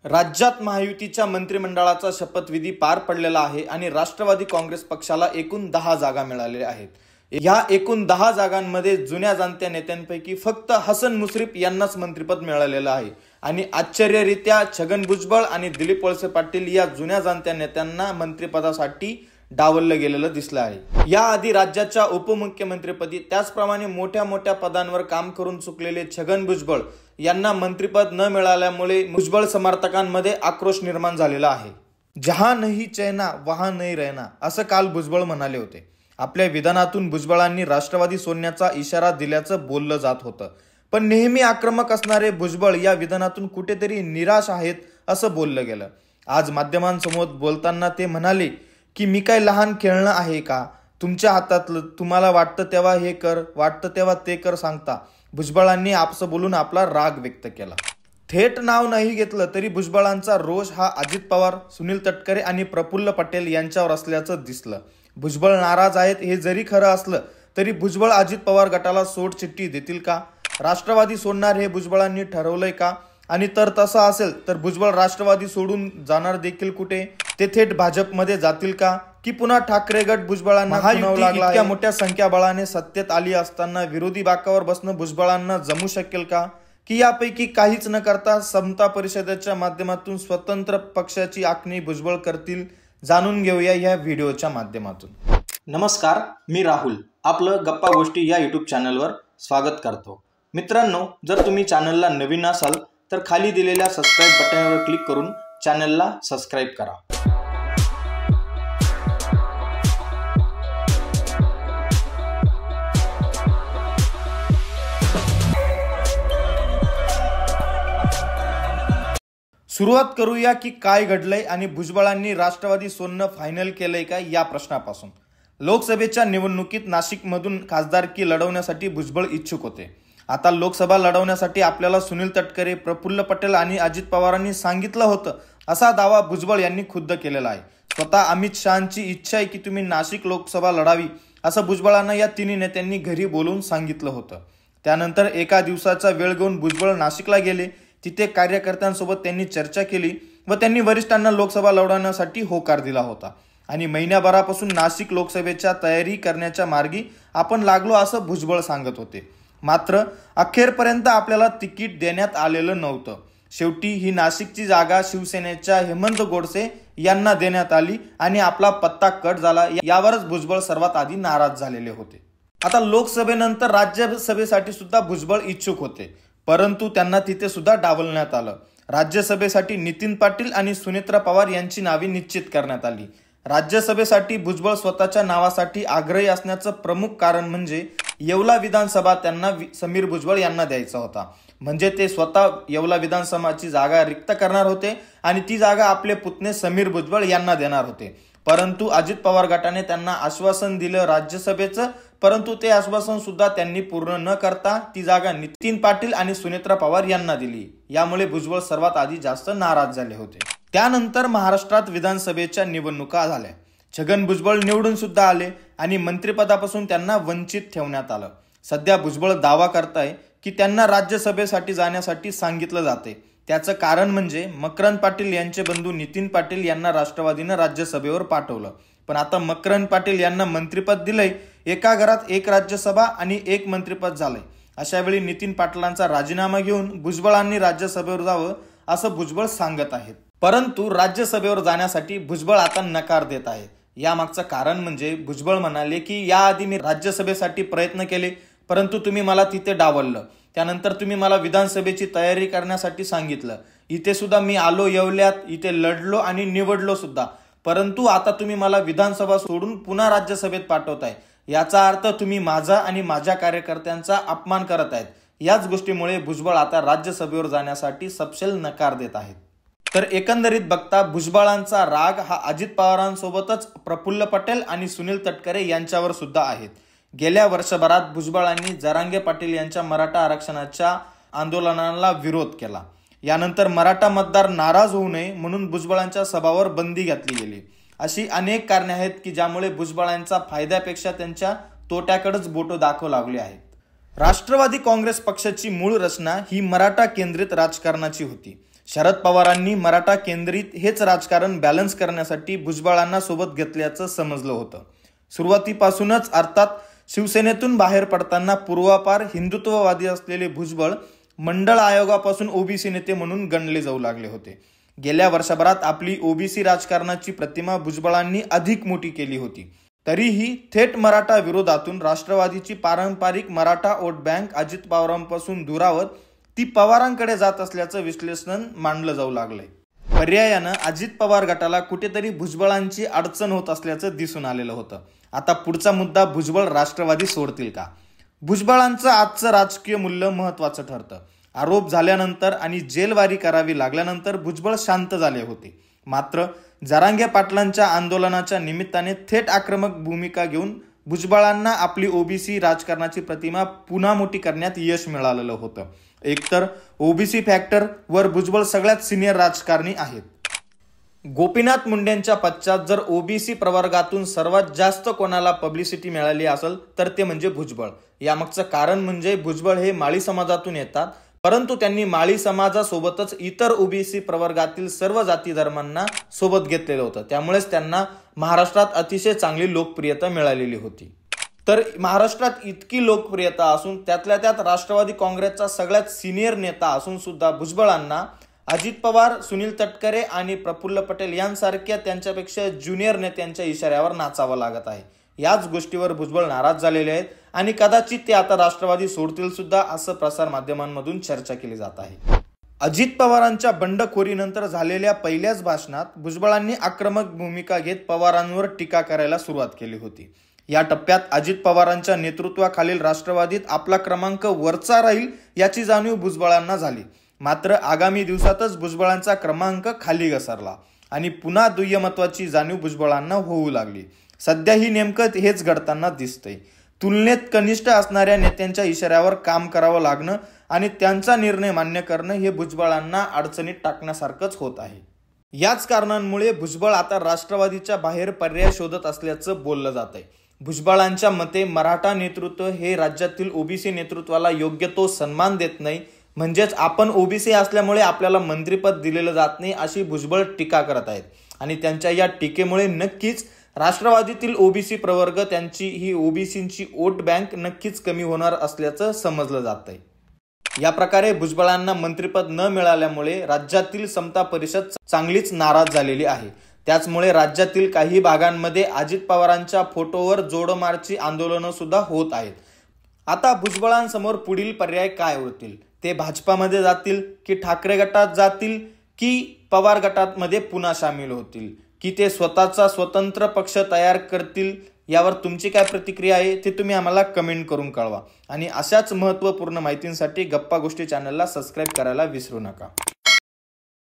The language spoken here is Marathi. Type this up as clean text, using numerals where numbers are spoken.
राज्यात महायुतीच्या मंत्रिमंडळाचा शपथविधी पार पडलेला आहे आणि राष्ट्रवादी काँग्रेस पक्षाला एकूण 10 जागा मिळालेल्या आहेत। या एकूण 10 जागांमध्ये जुन्या जाणत्या नेत्यांपैकी फक्त हसन मुश्रीफ यांनाच मंत्रिपद मिळालेलं आहे आणि आश्चर्यरीत्या छगन भुजबळ आणि दिलीप वळसे पाटील या जुन्या जाणत्या नेत्यांना मंत्रिपदासाठी डावललं गेलेलं दिसलं आहे। याआधी राज्याच्या उपमुख्यमंत्रीपदी त्याचप्रमाणे मोठ्या मोठ्या पदांवर काम करून चुकलेले छगन भुजबळ यांना मंत्रिपद न मिळाल्यामुळे भुजबळ समर्थकांमध्ये आक्रोश निर्माण झालेला आहे। जहां नहीं चैना वहां नहीं रहना असं काल भुजबळ म्हणाले होते। आपल्या विधानातून भुजबळांनी राष्ट्रवादी सोडण्याचा इशारा दिल्याचं बोललं जात होतं, पण नेहमी आक्रमक असणारे भुजबळ या विधानातून कुठेतरी निराश आहेत असं बोललं गेलं। आज माध्यमांसमोर बोलताना ते म्हणाले की मी काय लहान खेळणं आहे का, तुमच्या हातातलं, तुम्हाला वाटतं तेव्हा हे कर, वाटतं तेव्हा ते कर सांगता। भुजबळांनी आपसं बोलून आपला राग व्यक्त केला। थेट नाव नाही घेतलं तरी भुजबळांचा रोष हा अजित पवार, सुनील तटकरे आणि प्रफुल्ल पटेल यांच्यावर असल्याचं दिसलं। भुजबळ नाराज आहेत हे जरी खरं असलं तरी भुजबळ अजित पवार गटाला सोड चिठ्ठी देतील का? राष्ट्रवादी सोडणार हे भुजबळांनी ठरवलंय का? आणि तर तसं असेल तर भुजबळ राष्ट्रवादी सोडून जाणार देखील कुठे? ते थेट भाजपमध्ये जातील का? की पुन्हा ठाकरे गट भुजबळांना इतक्या मोठ्या संख्याबळाने सत्तेत आली असताना विरोधी बाकावर बसणं भुजबळांना जमू शकेल का? की यापैकी काहीच न करता समता परिषदेच्या माध्यमातून स्वतंत्र पक्षाची आखणी भुजबळ करतील? जाणून घेऊया या व्हिडिओच्या माध्यमातून। नमस्कार, मी राहुल आपलं गप्पा गोष्टी या यूट्यूब चॅनलवर स्वागत करतो। मित्रांनो, जर तुम्ही चॅनलला नवीन असाल तर खाली दिलेल्या सबस्क्राईब बटनावर क्लिक करून चॅनलला सबस्क्राईब करा। सुरुवात करूया की काय घडलंय आणि भुजबळांनी राष्ट्रवादी सोडणं फायनल केलंय का या प्रश्नापासून। लोकसभेच्या निवडणुकीत नाशिकमधून खासदारकी लढवण्यासाठी भुजबळ इच्छुक होते। आता लोकसभा लढवण्यासाठी आपल्याला सुनील तटकरे, प्रफुल्ल पटेल आणि अजित पवारांनी सांगितलं होतं असा दावा भुजबळ यांनी खुद्द केलेला आहे। स्वतः अमित शहांची इच्छा आहे की तुम्ही नाशिक लोकसभा लढावी असं भुजबळांना या तिन्ही नेत्यांनी घरी बोलून सांगितलं होतं। त्यानंतर एका दिवसाचा वेळ घेऊन भुजबळ नाशिकला गेले। तिथे कार्यकर्त्यांसोबत त्यांनी चर्चा केली व त्यांनी वरिष्ठांना लोकसभा लढवण्यासाठी होकार दिला होता आणि महिन्याभरापासून नाशिक लोकसभेच्या तयारी करण्याच्या मार्गी आपण लागलो असं भुजबळ सांगत होते। मात्र अखेरपर्यंत आपल्याला तिकीट देण्यात आलेलं नव्हतं। शेवटी ही नाशिकची जागा शिवसेनेच्या हेमंत गोडसे यांना देण्यात आली आणि आपला पत्ता कट झाला। यावरच भुजबळ सर्वात आधी नाराज झालेले होते। आता लोकसभेनंतर राज्यसभेसाठी सुद्धा भुजबळ इच्छुक होते, परंतु त्यांना तिथे सुद्धा डावलण्यात आलं। राज्यसभेसाठी नितीन पाटील आणि सुनेत्रा पवार यांची नावे निश्चित करण्यात आली। राज्यसभेसाठी भुजबळ स्वतःच्या नावासाठी आग्रही असण्याचं प्रमुख कारण म्हणजे येवला विधानसभा त्यांना समीर भुजबळ यांना द्यायचा होता। म्हणजे ते स्वतः येवला विधानसभाची जागा रिक्त करणार होते आणि ती जागा आपले पुतणे समीर भुजबळ यांना देणार होते। परंतु अजित पवार गटाने त्यांना आश्वासन दिलं राज्यसभेचं, परंतु ते आश्वासन सुद्धा त्यांनी पूर्ण न करता ती जागा नितीन पाटील आणि सुनेत्रा पवार यांना दिली। यामुळे भुजबळ सर्वात आधी जास्त नाराज झाले होते। त्यानंतर महाराष्ट्रात विधानसभेच्या निवडणुका झाल्या। छगन भुजबळ निवडून सुद्धा आले आणि मंत्रिपदापासून त्यांना वंचित ठेवण्यात आलं। सध्या भुजबळ दावा करताय की त्यांना राज्यसभेसाठी जाण्यासाठी सांगितलं जाते। त्याचं कारण म्हणजे मकरंद पाटील यांचे बंधू नितीन पाटील यांना राष्ट्रवादीनं राज्यसभेवर पाठवलं, पण आता मकरंद पाटील यांना मंत्रिपद दिलंय। एका घरात एक राज्यसभा आणि एक मंत्रिपद झालंय। अशा वेळी नितीन पाटलांचा राजीनामा घेऊन भुजबळांनी राज्यसभेवर जावं असं भुजबळ सांगत आहेत। परंतु राज्यसभेवर जाण्यासाठी भुजबळ आता नकार देत आहे। यामागचं कारण म्हणजे भुजबळ म्हणाले की याआधी मी राज्यसभेसाठी प्रयत्न केले, परंतु तुम्ही मला तिथे डावललं। त्यानंतर तुम्ही मला विधानसभेची तयारी करण्यासाठी सांगितलं। इथे सुद्धा मी आलो येवल्यात, इथे लढलो आणि निवडलो सुद्धा, परंतु आता तुम्ही मला विधानसभा सोडून पुन्हा राज्यसभेत पाठवताय। याचा अर्थ तुम्ही माझा आणि माझ्या कार्यकर्त्यांचा अपमान करत आहेत। याच गोष्टीमुळे भुजबळ आता राज्यसभेवर जाण्यासाठी सपशेल नकार देत आहेत। तर एकंदरीत बघता भुजबळांचा राग हा अजित पवारांसोबतच प्रफुल्ल पटेल आणि सुनील तटकरे यांच्यावर सुद्धा आहेत। गेल्या वर्षभरात भुजबळांनी जरांगे पाटील यांच्या मराठा आरक्षणाच्या आंदोलनाला विरोध केला। यानंतर मराठा मतदार नाराज होऊ नये म्हणून भुजबळांच्या सभावर बंदी घातली गेली। अशी अनेक कारणे आहेत की ज्यामुळे भुजबळांचा फायद्यापेक्षा त्यांच्या तोट्याकडेच बोटं दाखवू लागले आहेत। राष्ट्रवादी काँग्रेस पक्षाची मूळ रचना ही मराठा केंद्रित राजकारणाची होती। शरद पवारांनी मराठा केंद्रित हेच राजकारण बॅलन्स करण्यासाठी भुजबळांना सोबत घेतल्याचं समजलं होतं. सुरुवातीपासूनच अर्थात शिवसेनेतून बाहेर पडताना पूर्वापार हिंदुत्ववादी असलेले भुजबळ मंडळ आयोगापासून ओबीसी नेते म्हणून गणले जाऊ लागले होते. गेल्या वर्षभरात आपली ओबीसी राजकारणाची प्रतिमा भुजबळांनी अधिक मोठी केली होती. तरीही थेट मराठा विरोधातून राष्ट्रवादीची पारंपरिक मराठा वोट बँक अजित पवारांपासून दुरावत ती पवारांकडे जात असल्याचं विश्लेषण मांडलं जाऊ लागलंय. पर्यायानं अजित पवार गटाला कुठेतरी भुजबळांची अडचण होत असल्याचं दिसून आलेलं होतं. आता पुढचा मुद्दा, भुजबळ राष्ट्रवादी सोडतील का? भुजबळांचं आजचं राजकीय मूल्य महत्वाचं ठरतं. आरोप झाल्यानंतर आणि जेलवारी करावी लागल्यानंतर भुजबळ शांत झाले होते. मात्र जरांगे पाटलांच्या आंदोलनाच्या निमित्ताने थेट आक्रमक भूमिका घेऊन भुजबळांना आपली ओबीसी राजकारणाची प्रतिमा पुन्हा मोठी करण्यात यश मिळालेलं होतं. एकतर ओबीसी फॅक्टर वर भुजबळ सगळ्यात सिनियर राजकारणी आहेत. गोपीनाथ मुंडेंच्या पश्चात जर ओबीसी प्रवर्गातून सर्वात जास्त कोणाला पब्लिसिटी मिळाली असेल तर ते म्हणजे भुजबळ. यामागचं कारण म्हणजे भुजबळ हे माळी समाजातून येतात, परंतु त्यांनी माळी समाजासोबतच इतर ओबीसी प्रवर्गातील सर्व जाती धर्मांना सोबत घेतलेलं होतं. त्यामुळेच त्यांना महाराष्ट्रात अतिशय चांगली लोकप्रियता मिळालेली होती. तर महाराष्ट्रात इतकी लोकप्रियता असून त्यातल्या त्यात राष्ट्रवादी काँग्रेसचा सगळ्यात सिनियर नेता असून सुद्धा भुजबळांना अजित पवार, सुनील तटकरे आणि प्रफुल्ल पटेल यांसारख्या त्यांच्यापेक्षा ज्युनियर नेत्यांच्या इशाऱ्यावर नाचावं लागत आहे. याच गोष्टीवर भुजबळ नाराज झालेले आहेत आणि कदाचित ते आता राष्ट्रवादी सोडतील सुद्धा, असं प्रसार माध्यमांमधून चर्चा केली जात आहे. अजित पवारांच्या बंडखोरीनंतर झालेल्या पहिल्याच भाषणात भुजबळांनी आक्रमक भूमिका घेत पवारांवर टीका करायला सुरुवात केली होती. या टप्प्यात अजित पवारांच्या नेतृत्वाखालील राष्ट्रवादीत आपला क्रमांक वरचा राहील याची जाणीव भुजबळांना झाली. मात्र आगामी दिवसातच भुजबळांचा क्रमांक खाली घसरला आणि पुन्हा दुय्यमत्वाची जाणीव भुजबळांना होऊ लागली. सध्याही नेमकं हेच घडताना दिसतंय. तुलनेत कनिष्ठ असणाऱ्या नेत्यांच्या इशाऱ्यावर काम करावं लागणं आणि त्यांचा निर्णय मान्य करणं हे भुजबळांना अडचणीत टाकण्यासारखंच होत आहे. याच कारणांमुळे भुजबळ आता राष्ट्रवादीच्या बाहेर पर्याय शोधत असल्याचं बोललं जात आहे. भुजबळांच्या मते मराठा नेतृत्व हे राज्यातील ओबीसी नेतृत्वाला योग्य तो सन्मान देत नाही, म्हणजेच आपण ओबीसी असल्यामुळे आपल्याला मंत्रिपद दिलेलं जात नाही, अशी भुजबळ टीका करत आहेत. आणि त्यांच्या या टीकेमुळे नक्कीच राष्ट्रवादीतील ओबीसी प्रवर्ग, त्यांची ही ओबीसींची वोट बँक नक्कीच कमी होणार असल्याचं समजलं जात आहे. या प्रकारे भुजबळांना मंत्रिपद न मिळाल्यामुळे राज्यातील समता परिषद चांगलीच नाराज झालेली आहे. त्याचमुळे राज्यातील काही भागांमध्ये अजित पवारांच्या फोटोवर जोडमारची आंदोलनं सुद्धा होत आहेत. आता भुजबळांसमोर पुढील पर्याय काय उरतील? ते भाजपामध्ये जातील की ठाकरे गटात जातील की पवार गटामध्ये पुन्हा सामील होतील की ते स्वतःचा स्वतंत्र पक्ष तयार करतील? यावर तुमची काय प्रतिक्रिया आहे ते तुम्ही आम्हाला कमेंट करून कळवा. आणि अशाच महत्त्वपूर्ण माहितींसाठी गप्पा गोष्टी चॅनलला सबस्क्राईब करायला विसरू नका.